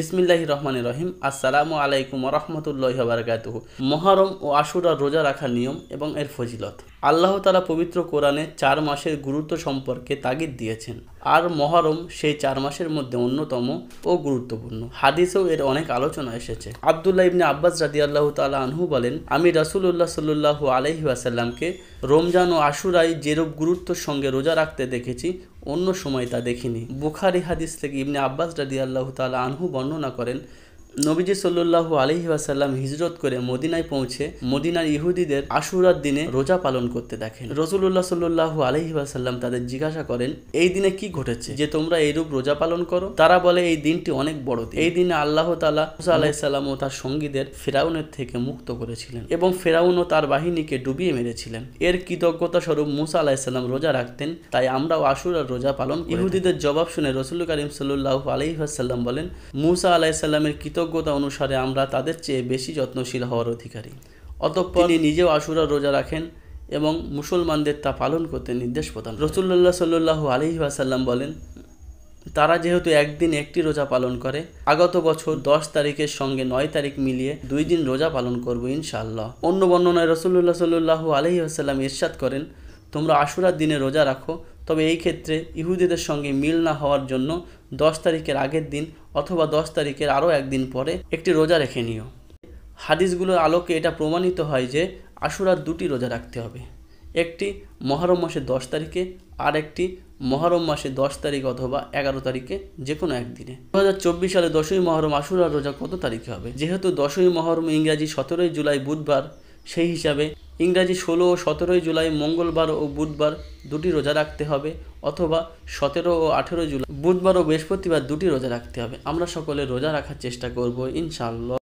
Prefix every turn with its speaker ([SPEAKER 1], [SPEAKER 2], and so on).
[SPEAKER 1] বিসমিল্লাহির রহমানির রহিম। আসসালামু আলাইকুম ওয়া রাহমাতুল্লাহি ওয়া বারাকাতুহু। মুহররম ও আশুরার রোজা রাখার নিয়ম এবং এর ফজিলত। আল্লাহ তাআলা পবিত্র কোরআনে 4 মাসের গুরুত্ব সম্পর্কে তাগিদ দিয়েছেন, আর মুহররম সেই 4 মাসের মধ্যে অন্যতম ও গুরুত্বপূর্ণ। হাদিসেও এর অনেক আলোচনা এসেছে। আব্দুল্লাহ ইবনে আব্বাস রাদিয়াল্লাহু তাআলা আনহু বলেন, আমি রাসূলুল্লাহ সাল্লাল্লাহু আলাইহি ওয়াসাল্লামকে রমজান ও আশুরায় যেরূপ গুরুত্বের সঙ্গে রোজা রাখতে দেখেছি, অন্য সময় তা দেখিনি। বুখারী হাদিস থেকে ইবনে আব্বাস রাদিয়াল্লাহু তাআলা আনহু বর্ণনা করেন, নবীজি সাল্লাল্লাহু আলাইহি ওয়াসাল্লাম হিজরত করে মদিনায় পৌঁছে মদিনার ইহুদিদের আশুরার দিনে রোজা পালন করতে দেখেন। রাসূলুল্লাহ সাল্লাল্লাহু আলাইহি ওয়াসাল্লাম তাদের জিজ্ঞাসা করেন, এই দিনে কি ঘটেছে যে তোমরা এইরূপ রোজা পালন করো? তারা বলে, এই দিনটি অনেক বড় দিন। এই দিনে আল্লাহ তাআলা মূসা আলাইহিস সালাম ও তার সঙ্গীদের ফিরআউনের থেকে মুক্ত করেছিলেন এবং ফিরআউন ও তার বাহিনীকে ডুবিয়ে মেরেছিলেন। এর কৃতজ্ঞতা স্বরূপ মূসা আলাইহিস সালাম রোজা রাখতেন, তাই আমরাও আশুরার রোজা পালন করি। ইহুদিদের জবাব শুনে রাসূল করিম সাল্লাল্লাহু আলাইহি ওয়াসাল্লাম বলেন, মূসা আলাইহিস সালামের কৃতজ্ঞতা অনুসারে আমরা তাদের চেয়ে বেশি যত্নশীল হওয়ার অধিকারী। অতঃপর তিনি নিজেও আশুরার রোজা রাখেন এবং মুসলমানদের তা পালন করতে নির্দেশ প্রদান। রাসূলুল্লাহ সাল্লাল্লাহু আলাইহি ওয়াসাল্লাম বলেন, তারা যেহেতু একদিন একটি রোজা পালন করে, আগত বছর 10 তারিখের সঙ্গে 9 তারিখ মিলিয়ে 2 দিন রোজা পালন করব ইনশাআল্লাহ। অন্য বর্ণনায় রাসূলুল্লাহ সাল্লাল্লাহু আলাইহি ওয়াসাল্লাম ইরশাদ করেন, তোমরা আশুরার দিনে রোজা রাখো, তবে এই ক্ষেত্রে ইহুদিদের সঙ্গে মিল না হওয়ার জন্য 10 তারিখের আগের দিন অথবা 10 তারিখের আরও একদিন পরে একটি রোজা রেখে নিও। হাদিসগুলোর আলোকে এটা প্রমাণিত হয় যে আশুরার 2টি রোজা রাখতে হবে, একটি মুহররম মাসের 10 তারিখে আর একটি মুহররম মাসের 10 তারিখ অথবা 11 তারিখে, যে কোনো একদিনে। 2024 সালে 10ই মুহররম আশুরার রোজা কত তারিখে হবে? যেহেতু 10ই মুহররম ইংরাজি 17ই জুলাই বুধবার, সেই হিসাবে ইংরাজি 16 ও 17ই জুলাই মঙ্গলবার ও বুধবার 2টি রোজা রাখতে হবে, অথবা 17 ও 18 জুলাই বুধবার ও বৃহস্পতিবার 2টি রোজা রাখতে হবে। আমরা সকলে রোজা রাখার চেষ্টা করব ইনশাআল্লাহ।